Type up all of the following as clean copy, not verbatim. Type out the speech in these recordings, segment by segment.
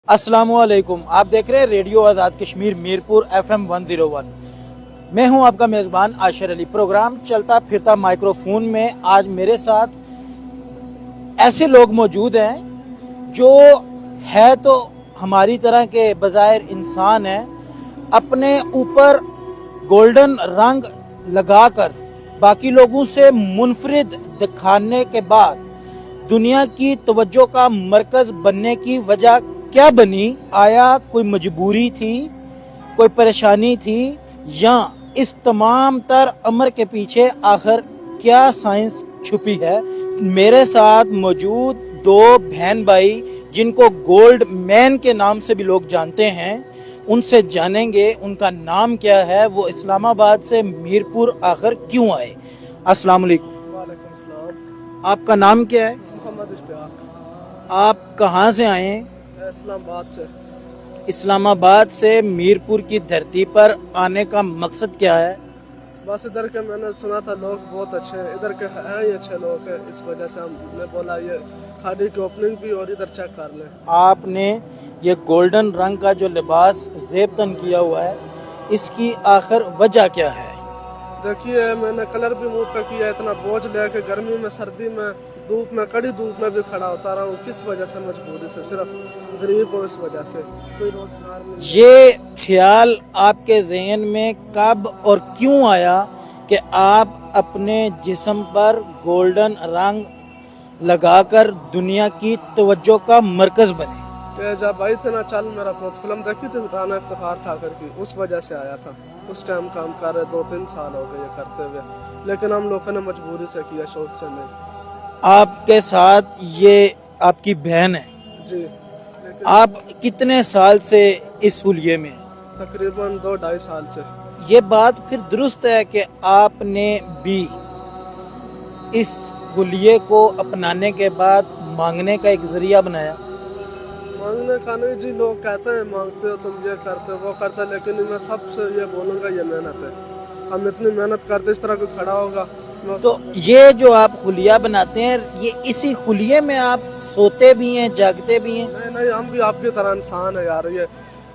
अस्सलामुअलैकुम, आप देख रहे हैं रेडियो आज़ाद कश्मीर मीरपुर FM 101। मैं हूं आपका मेज़बान आशर अली। प्रोग्राम चलता फिरता माइक्रोफोन में आज मेरे साथ ऐसे लोग मौजूद हैं जो है तो हमारी तरह के बज़ाहिर इंसान हैं, अपने ऊपर गोल्डन रंग लगाकर बाकी लोगों से मुनफरिद दिखाने के बाद दुनिया की तवज्जो का मरकज़ बनने की वजह क्या बनी? आया कोई मजबूरी थी, कोई परेशानी थी, या इस तमाम तर अमर के पीछे आखिर क्या साइंस छुपी है? मेरे साथ मौजूद दो बहन भाई जिनको गोल्ड मैन के नाम से भी लोग जानते हैं, उनसे जानेंगे उनका नाम क्या है, वो इस्लामाबाद से मीरपुर आखिर क्यों आए। अस्सलाम वालेकुम। वालेकुम सलाम। आपका नाम क्या है? मोहम्मद इश्तियाक। आप कहाँ से आए? इस्लामाबाद से। इस्लामाबाद से मीरपुर की धरती पर आने का मकसद क्या है? बस इधर के मैंने सुना था लोग बहुत अच्छे हैं, इधर के हैं ही अच्छे लोग हैं, इस वजह से हमने बोला ये खाड़ी की ओपनिंग भी और इधर चेक कर लें। आपने ये गोल्डन रंग का जो लिबास ज़ेब तन किया हुआ है, इसकी आखिर वजह क्या है? देखिए मैंने कलर भी मुंह पे किया, इतना बोझ लेके गर्मी में सर्दी में धूप में कड़ी धूप में भी खड़ा होता रहा हूँ। किस वजह से? मजबूरी से, सिर्फ गरीब हूँ इस वजह से, कोई रोजगार नहीं। ये ख्याल आपके जहन में कब और क्यों आया कि आप अपने जिस्म पर गोल्डन रंग लगाकर दुनिया की तवज्जो का मरकज़ बने? कि जब आई थी ना चल मेरा बहुत फिल्म देखी थी राना इफ्तिखार ठाकर की, उस वजह से आया था। उस टाइम काम कर रहे 2-3 साल हो गए ये करते हुए, लेकिन हम लोगों ने मजबूरी से किया, शौक से नहीं। आपके साथ ये आपकी बहन है जी। आप कितने साल से इस हुलिये में? तकरीबन 2-2.5 साल से। ये बात फिर दुरुस्त है कि आपने भी इस हुलिये को अपनाने के बाद मांगने का एक जरिया बनाया? मांगने का नहीं जी, लोग कहते हैं मांगते हो तुम, ये करते हो वो करते हो, लेकिन मैं सबसे ये बोलूँगा ये मेहनत है। हम इतनी मेहनत करते, इस तरह कोई खड़ा होगा तो ये जो आप हुलिया बनाते हैं, ये इसी हुलिये में आप सोते भी हैं, जागते भी हैं? नहीं नहीं, हम भी आपकी तरह इंसान है यार, ये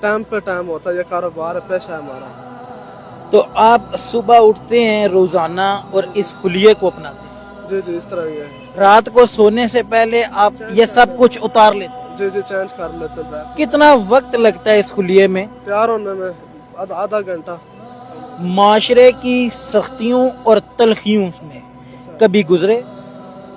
टाइम पे टाइम होता है, ये कारोबार है, पेशा है हमारा। तो आप सुबह उठते हैं रोजाना और इस हुलिये को अपनाते हैं? जी जी, इस तरह ही है। रात को सोने से पहले आप ये सब कुछ उतार लेते हैं? जी जी, चेंज कर लेते हैं। कितना वक्त लगता है इस हुलिये में तैयार होने में? आधा घंटा। माशरे की सख्तियों और तलखियों में कभी गुजरे?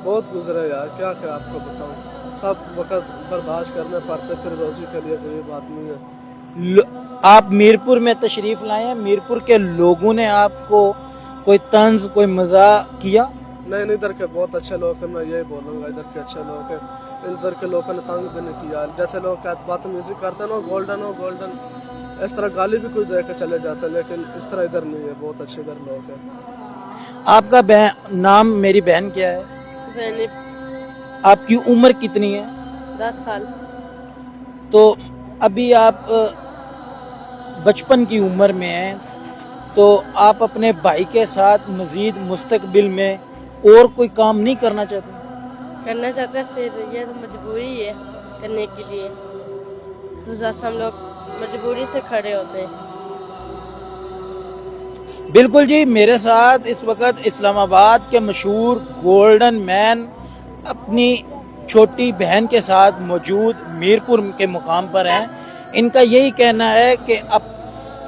बहुत गुजरे यार, क्या क्या आपको बताऊं, सब वक्त बर्दाश्त करने पड़ते, फिर रोजी के लिए गरीब आदमी है। आप मीरपुर में तशरीफ लाए हैं, मीरपुर के लोगों ने आपको कोई तंज कोई मजा किया? नहीं नहीं, इधर के बहुत अच्छे लोग हैं, मैं यही बोलूँगा, इधर के अच्छे लोग हैं, इधर के लोगों ने तंग भी नहीं किया। जैसे लोग बदतमीजी करते ना, गोल्डन हो गोल्डन, इस तरह गाली भी कोई दे के चले जाते, लेकिन इस तरह इधर नहीं है, बहुत अच्छे इधर लोग हैं। आपका नाम? मेरी बहन क्या है? ज़ैनब। आपकी उम्र कितनी है? 10 साल। तो अभी आप बचपन की उम्र में हैं, तो आप अपने भाई के साथ मज़ीद मुस्तकबिल में और कोई काम नहीं करना चाहते? करना चाहते हैं, फिर ये तो मजबूरी है करने के लिए, इस वजह से हम लोग मजबूरी से खड़े होते हैं। बिल्कुल जी, मेरे साथ इस वक्त इस्लामाबाद के मशहूर गोल्डन मैन अपनी छोटी बहन के साथ मौजूद मीरपुर के मुकाम पर हैं। इनका यही कहना है कि अब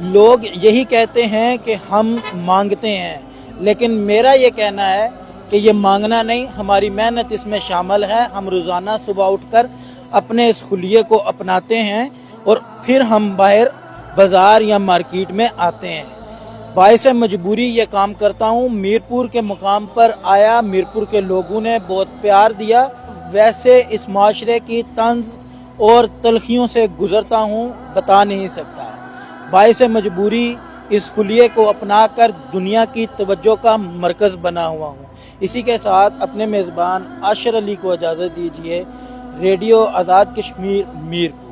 लोग यही कहते हैं कि हम मांगते हैं, लेकिन मेरा ये कहना है कि ये मांगना नहीं, हमारी मेहनत इसमें शामिल है। हम रोज़ाना सुबह उठकर अपने इस हुलिये को अपनाते हैं और फिर हम बाहर बाज़ार या मार्केट में आते हैं। बाइस मजबूरी ये काम करता हूँ। मीरपुर के मुकाम पर आया, मीरपुर के लोगों ने बहुत प्यार दिया, वैसे इस माशरे की तंज और तलखियों से गुज़रता हूँ, बता नहीं सकता। बाइस मजबूरी इस हुलिये को अपना कर दुनिया की तवज्जो का मरकज़ बना हुआ हूँ। इसी के साथ अपने मेज़बान आशर अली को इजाज़त दीजिए। रेडियो आज़ाद कश्मीर मीरपुर।